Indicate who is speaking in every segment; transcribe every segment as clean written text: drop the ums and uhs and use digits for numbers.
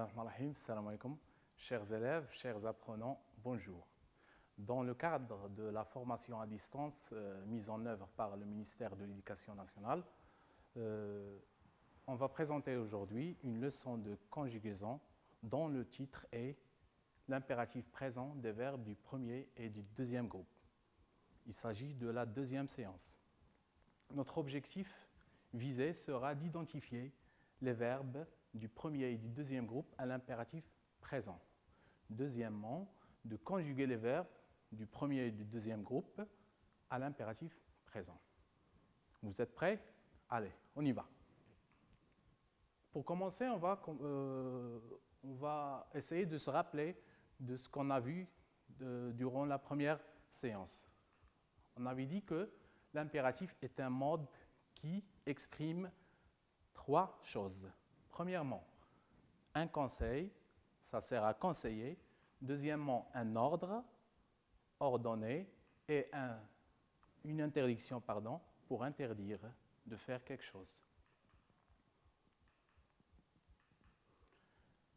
Speaker 1: Bismillahirrahmanirrahim. Salam alaikum. Chers élèves, chers apprenants, bonjour. Dans le cadre de la formation à distance mise en œuvre par le ministère de l'Éducation nationale, on va présenter aujourd'hui une leçon de conjugaison dont le titre est l'impératif présent des verbes du premier et du deuxième groupe. Il s'agit de la deuxième séance. Notre objectif visé sera d'identifier les verbes du premier et du deuxième groupe à l'impératif présent. Deuxièmement, de conjuguer les verbes du premier et du deuxième groupe à l'impératif présent. Vous êtes prêts? Allez, on y va. Pour commencer, on va essayer de se rappeler de ce qu'on a vu durant la première séance. On avait dit que l'impératif est un mode qui exprime trois choses. Premièrement, un conseil, ça sert à conseiller. Deuxièmement, un ordre, ordonner, et une interdiction, pour interdire de faire quelque chose.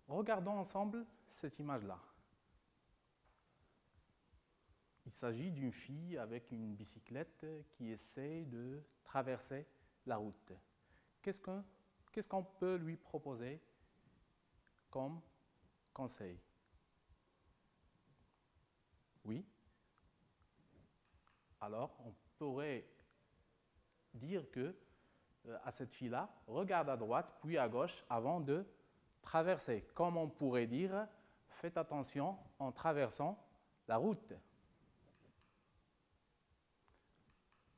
Speaker 1: Regardons ensemble cette image-là. Il s'agit d'une fille avec une bicyclette qui essaie de traverser la route. Qu'est-ce qu'on peut lui proposer comme conseil? Oui. Alors, on pourrait dire à cette fille-là, regarde à droite puis à gauche avant de traverser. Comme on pourrait dire, faites attention en traversant la route.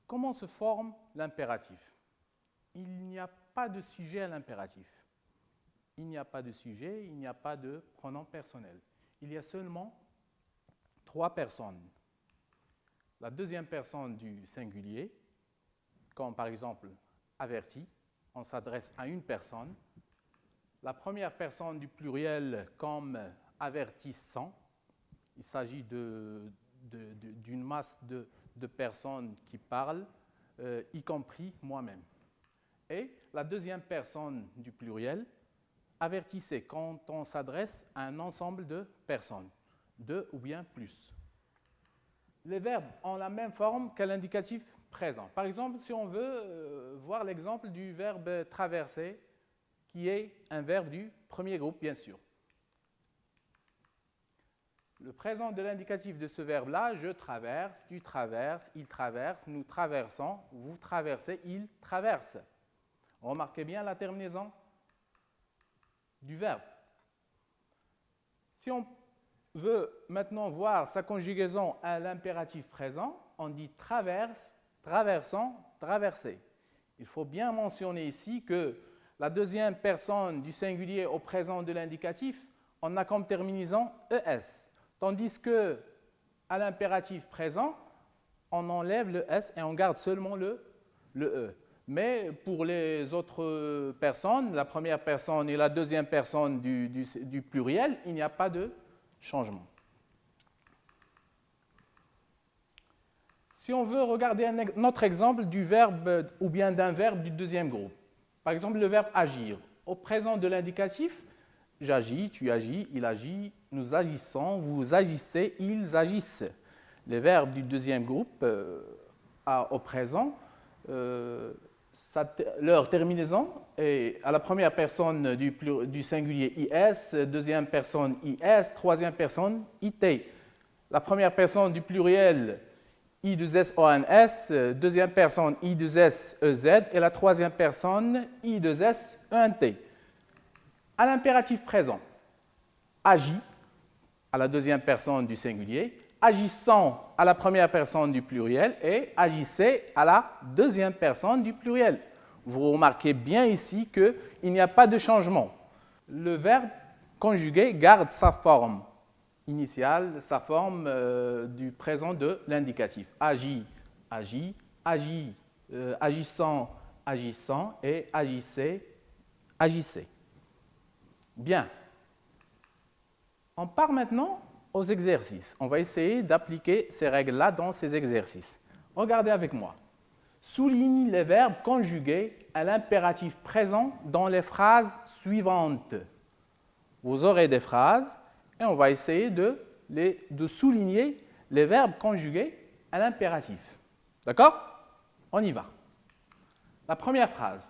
Speaker 1: Comment se forme l'impératif? Il n'y a pas de sujet à l'impératif. Il n'y a pas de sujet, il n'y a pas de pronom personnel. Il y a seulement trois personnes. La deuxième personne du singulier, comme par exemple averti, on s'adresse à une personne. La première personne du pluriel comme avertissant, il s'agit d'une masse de personnes qui parlent, y compris moi-même. Et la deuxième personne du pluriel, avertissez, quand on s'adresse à un ensemble de personnes, deux ou bien plus. Les verbes ont la même forme que l'indicatif présent. Par exemple, si on veut voir l'exemple du verbe traverser, qui est un verbe du premier groupe, bien sûr. Le présent de l'indicatif de ce verbe-là, je traverse, tu traverses, il traverse, nous traversons, vous traversez, il traverse. Remarquez bien la terminaison du verbe. Si on veut maintenant voir sa conjugaison à l'impératif présent, on dit traverse, traversons, traverser. Il faut bien mentionner ici que la deuxième personne du singulier au présent de l'indicatif, on a comme terminaison ES. Tandis que à l'impératif présent, on enlève le S et on garde seulement le E. Mais pour les autres personnes, la première personne et la deuxième personne du pluriel, il n'y a pas de changement. Si on veut regarder un autre exemple du verbe ou bien d'un verbe du deuxième groupe, par exemple le verbe agir. Au présent de l'indicatif, j'agis, tu agis, il agit, nous agissons, vous agissez, ils agissent. Les verbes du deuxième groupe au présent, leur terminaison est à la première personne du singulier IS, deuxième personne IS, troisième personne IT. La première personne du pluriel I2S-ONS, deuxième personne I2S-EZ et la troisième personne I2S-ENT. À l'impératif présent, agit à la deuxième personne du singulier, agissant à la première personne du pluriel et agissez à la deuxième personne du pluriel. Vous remarquez bien ici qu'il n'y a pas de changement. Le verbe conjugué garde sa forme initiale, sa forme du présent de l'indicatif. Agit, agit, agit, agissant, agissant et agissez, agissez. Bien. On part maintenant aux exercices. On va essayer d'appliquer ces règles-là dans ces exercices. Regardez avec moi. Souligne les verbes conjugués à l'impératif présent dans les phrases suivantes. vous aurez des phrases et on va essayer de souligner les verbes conjugués à l'impératif. D'accord? On y va. La première phrase.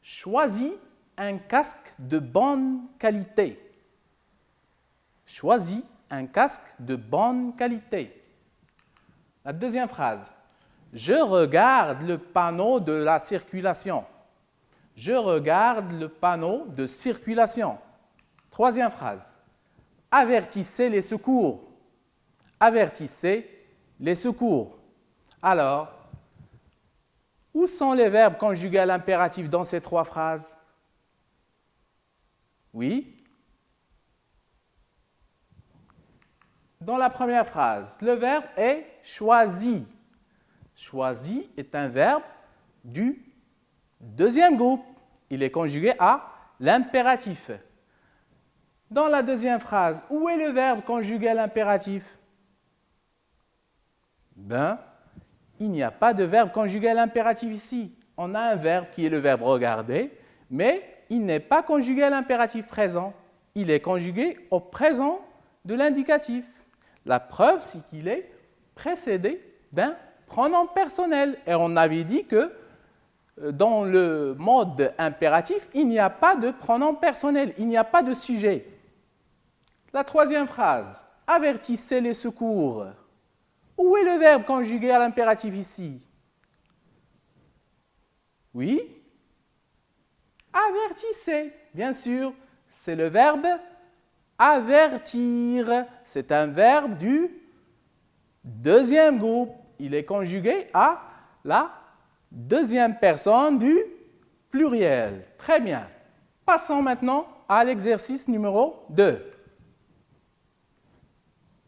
Speaker 1: Choisis un casque de bonne qualité. Choisis un casque de bonne qualité. La deuxième phrase. Je regarde le panneau de la circulation. Je regarde le panneau de circulation. Troisième phrase. Avertissez les secours. Avertissez les secours. Alors, où sont les verbes conjugués à l'impératif dans ces trois phrases? Oui. Dans la première phrase, le verbe est choisi. Choisi est un verbe du deuxième groupe. Il est conjugué à l'impératif. Dans la deuxième phrase, où est le verbe conjugué à l'impératif? Il n'y a pas de verbe conjugué à l'impératif ici. On a un verbe qui est le verbe regarder, mais il n'est pas conjugué à l'impératif présent. Il est conjugué au présent de l'indicatif. La preuve, c'est qu'il est précédé d'un pronom personnel. Et on avait dit que dans le mode impératif, il n'y a pas de pronom personnel, il n'y a pas de sujet. La troisième phrase, avertissez les secours. Où est le verbe conjugué à l'impératif ici? Oui? Avertissez, bien sûr, c'est le verbe avertir. C'est un verbe du deuxième groupe. Il est conjugué à la deuxième personne du pluriel. Très bien. Passons maintenant à l'exercice numéro 2.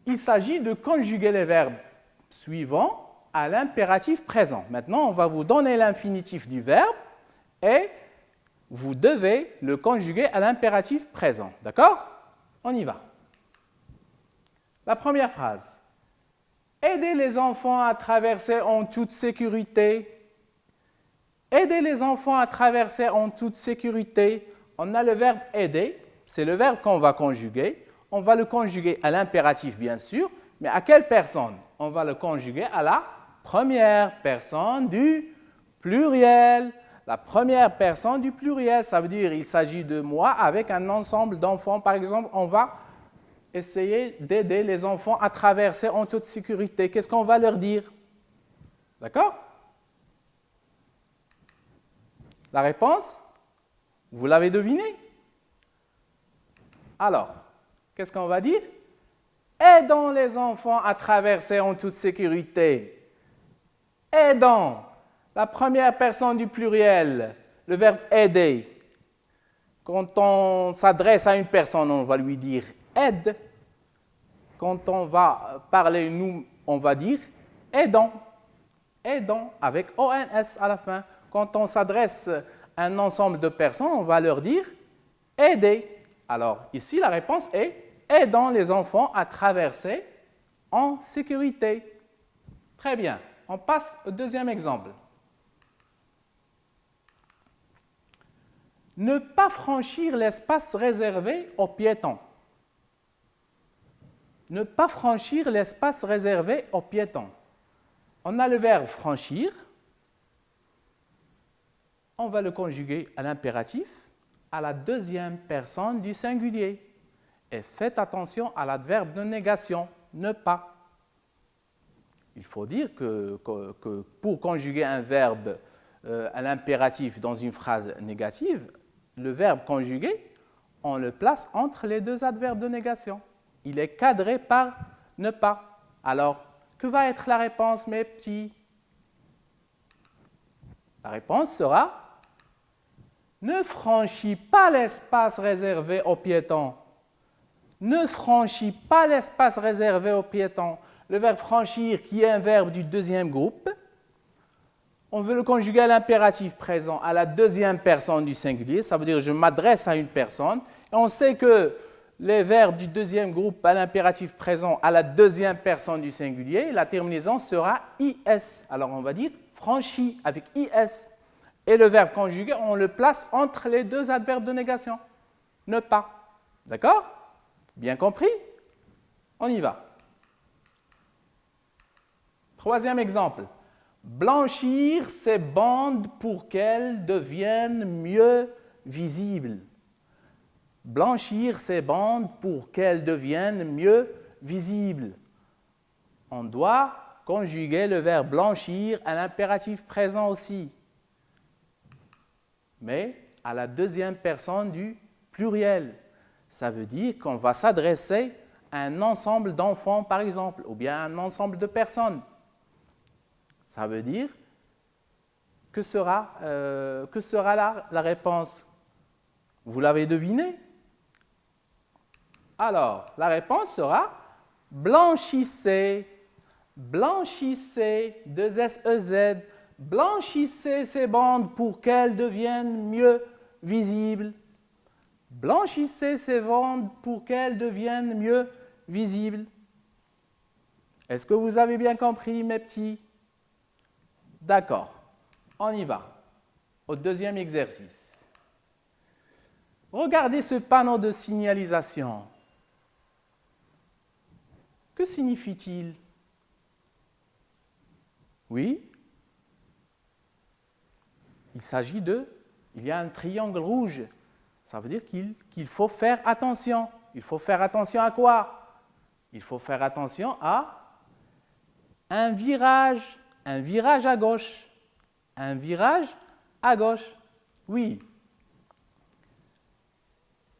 Speaker 1: Il s'agit de conjuguer les verbes suivants à l'impératif présent. Maintenant, on va vous donner l'infinitif du verbe et vous devez le conjuguer à l'impératif présent. D'accord? On y va. La première phrase. Aider les enfants à traverser en toute sécurité. Aider les enfants à traverser en toute sécurité. On a le verbe aider, c'est le verbe qu'on va conjuguer. On va le conjuguer à l'impératif, bien sûr, mais à quelle personne? On va le conjuguer à la première personne du pluriel. La première personne du pluriel, ça veut dire qu'il s'agit de moi avec un ensemble d'enfants. Par exemple, on va essayer d'aider les enfants à traverser en toute sécurité. Qu'est-ce qu'on va leur dire? D'accord? La réponse? Vous l'avez deviné? Alors, qu'est-ce qu'on va dire? Aidons les enfants à traverser en toute sécurité. Aidons. La première personne du pluriel, le verbe aider. Quand on s'adresse à une personne, on va lui dire aide. Quand on va parler nous, on va dire aidons. Aidons avec ONS à la fin. Quand on s'adresse à un ensemble de personnes, on va leur dire aider. Alors ici, la réponse est aidons les enfants à traverser en sécurité. Très bien. On passe au deuxième exemple. Ne pas franchir l'espace réservé aux piétons. Ne pas franchir l'espace réservé aux piétons. On a le verbe franchir. On va le conjuguer à l'impératif, à la deuxième personne du singulier. Et faites attention à l'adverbe de négation, ne pas. Il faut dire que pour conjuguer un verbe à l'impératif dans une phrase négative, le verbe conjugué, on le place entre les deux adverbes de négation. Il est cadré par ne pas. Alors, que va être la réponse, mes petits? La réponse sera ne franchis pas l'espace réservé aux piétons. Ne franchis pas l'espace réservé aux piétons. Le verbe franchir, qui est un verbe du deuxième groupe, on veut le conjuguer à l'impératif présent, à la deuxième personne du singulier. Ça veut dire je m'adresse à une personne. Et on sait que les verbes du deuxième groupe à l'impératif présent, à la deuxième personne du singulier, la terminaison sera IS. Alors on va dire franchi avec IS. Et le verbe conjugué, on le place entre les deux adverbes de négation. Ne pas. D'accord? Bien compris? On y va. Troisième exemple. Blanchir ces bandes pour qu'elles deviennent mieux visibles. Blanchir ces bandes pour qu'elles deviennent mieux visibles. On doit conjuguer le verbe blanchir à l'impératif présent aussi, mais à la deuxième personne du pluriel. Ça veut dire qu'on va s'adresser à un ensemble d'enfants, par exemple, ou bien à un ensemble de personnes. Ça veut dire que sera la réponse? Vous l'avez deviné? Alors, la réponse sera blanchissez, blanchissez, 2SEZ, blanchissez ces bandes pour qu'elles deviennent mieux visibles. Blanchissez ces bandes pour qu'elles deviennent mieux visibles. Est-ce que vous avez bien compris, mes petits? D'accord, on y va. Au deuxième exercice. Regardez ce panneau de signalisation. Que signifie-t-il? Oui, il s'agit il y a un triangle rouge. Ça veut dire qu'il faut faire attention. Il faut faire attention à quoi? Il faut faire attention à un virage à gauche. Un virage à gauche. Oui.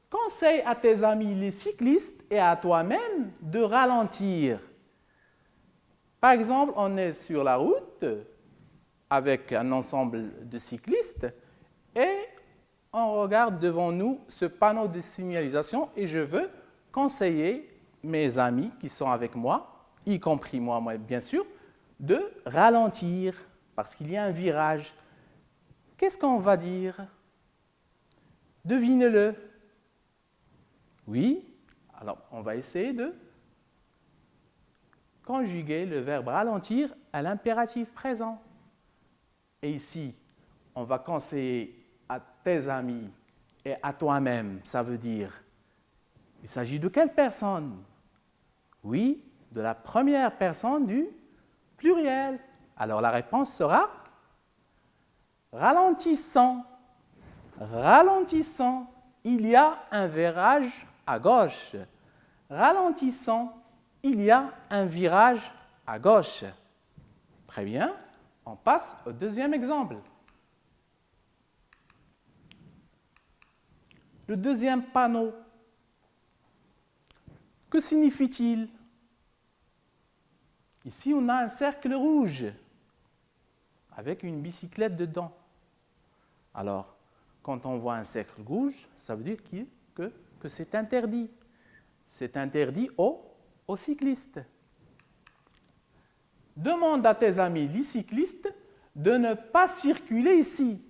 Speaker 1: Conseille à tes amis les cyclistes et à toi-même de ralentir. Par exemple, on est sur la route avec un ensemble de cyclistes et on regarde devant nous ce panneau de signalisation et je veux conseiller mes amis qui sont avec moi, y compris moi bien sûr, de ralentir parce qu'il y a un virage. Qu'est-ce qu'on va dire? Devinez-le. Oui, alors on va essayer de conjuguer le verbe ralentir à l'impératif présent. Et ici, on va conseiller à tes amis et à toi-même, ça veut dire, il s'agit de quelle personne? Oui, de la première personne du pluriel. Alors la réponse sera ralentissant. Ralentissant, il y a un virage à gauche. Ralentissant, il y a un virage à gauche. Très bien, on passe au deuxième exemple. Le deuxième panneau, que signifie-t-il? Ici, on a un cercle rouge avec une bicyclette dedans. Alors, quand on voit un cercle rouge, ça veut dire que c'est interdit. C'est interdit aux cyclistes. Demande à tes amis les cyclistes de ne pas circuler ici.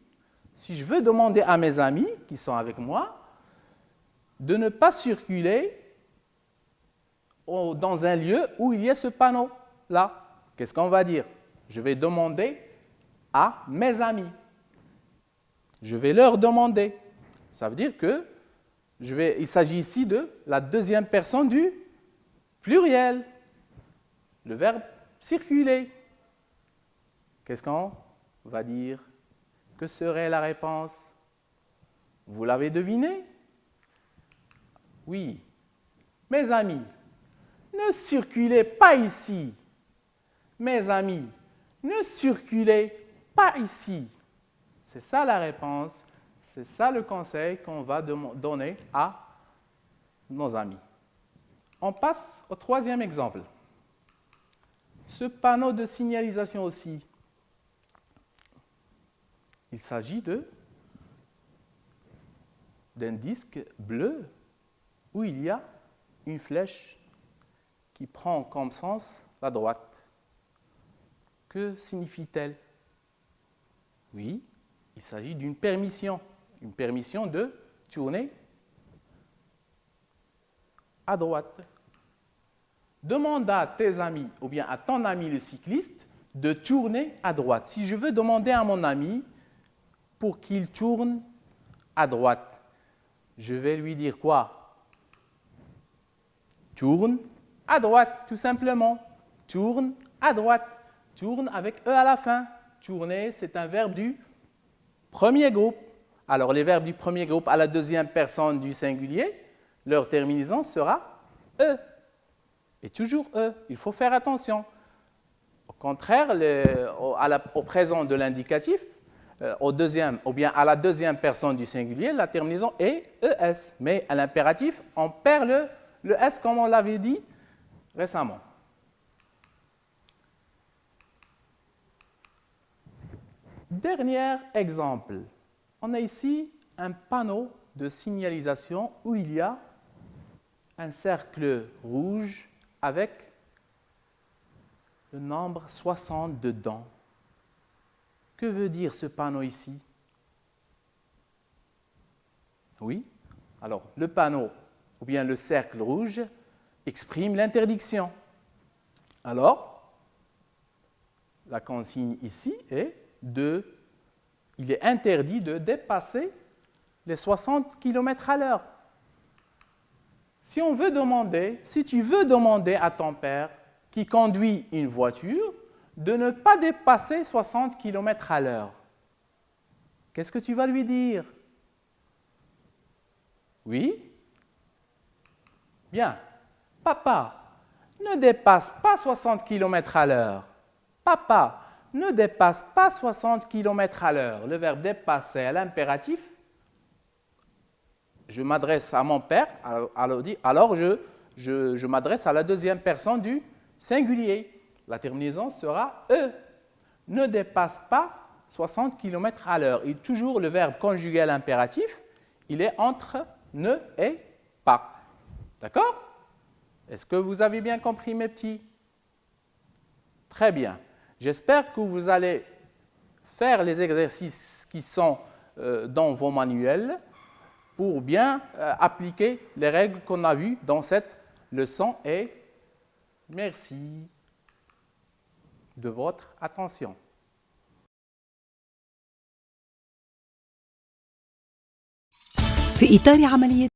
Speaker 1: Si je veux demander à mes amis qui sont avec moi de ne pas circuler dans un lieu où il y a ce panneau-là, qu'est-ce qu'on va dire? Je vais demander à mes amis. Je vais leur demander. Ça veut dire que il s'agit ici de la deuxième personne du pluriel. Le verbe circuler. Qu'est-ce qu'on va dire? Que serait la réponse? Vous l'avez deviné? Oui. Mes amis, ne circulez pas ici. Mes amis, ne circulez pas ici. C'est ça la réponse. C'est ça le conseil qu'on va donner à nos amis. On passe au troisième exemple. Ce panneau de signalisation aussi, il s'agit d'un disque bleu où il y a une flèche qui prend comme sens la droite. Que signifie-t-elle? Oui, il s'agit d'une permission de tourner à droite. Demande à tes amis ou bien à ton ami le cycliste de tourner à droite. Si je veux demander à mon ami pour qu'il tourne à droite, je vais lui dire quoi? Tourne à droite, tout simplement. Tourne à droite. Tourne avec E à la fin. Tourner, c'est un verbe du premier groupe. Alors, les verbes du premier groupe à la deuxième personne du singulier, leur terminaison sera E. Et toujours E. Il faut faire attention. Au contraire, au présent de l'indicatif, au deuxième, ou bien à la deuxième personne du singulier, la terminaison est ES. Mais à l'impératif, on perd le S comme on l'avait dit récemment. Dernier exemple. On a ici un panneau de signalisation où il y a un cercle rouge avec le nombre 60 dedans. Que veut dire ce panneau ici? Oui, alors le panneau ou bien le cercle rouge exprime l'interdiction. Alors, la consigne ici est il est interdit de dépasser les 60 km à l'heure. Si tu veux demander à ton père qui conduit une voiture de ne pas dépasser 60 km à l'heure, qu'est-ce que tu vas lui dire? Oui? Bien. Papa, ne dépasse pas 60 km à l'heure. Papa, ne dépasse pas 60 km à l'heure. Le verbe dépasser à l'impératif. Je m'adresse à mon père, alors je m'adresse à la deuxième personne du singulier. La terminaison sera E. Ne dépasse pas 60 km à l'heure. Et toujours le verbe conjugué à l'impératif, il est entre ne et pas. D'accord? Est-ce que vous avez bien compris, mes petits? Très bien. J'espère que vous allez faire les exercices qui sont dans vos manuels pour bien appliquer les règles qu'on a vues dans cette leçon et merci de votre attention.
Speaker 2: في إطار عملية